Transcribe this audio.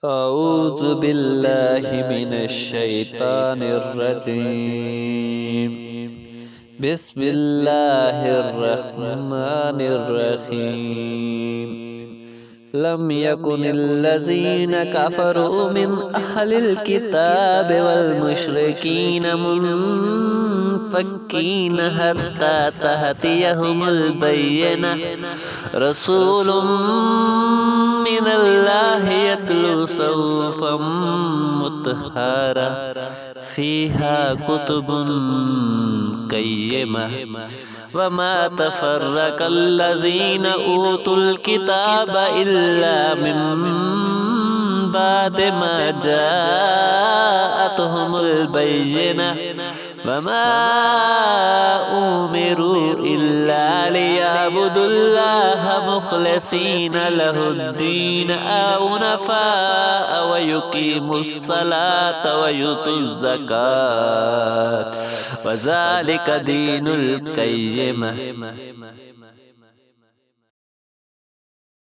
أعوذ بالله من الشيطان الرجيم. بسم الله الرحمن الرحيم. لم يكن الذين كفروا من أهل الكتاب والمشركين منفكين حتى تأتيهم البينة. رسول من الله يتلو صحفا مطهرة فيها كتب قيمة. وما تفرق الذين أوتوا الكتاب إلا من بعد ما جاءتهم البينة. وما أمروا إلا ليعبدوا الله مخلصين له الدين حنفاء ويقيموا الصلاة ويؤتوا الزكاة وذلك دين القيمة.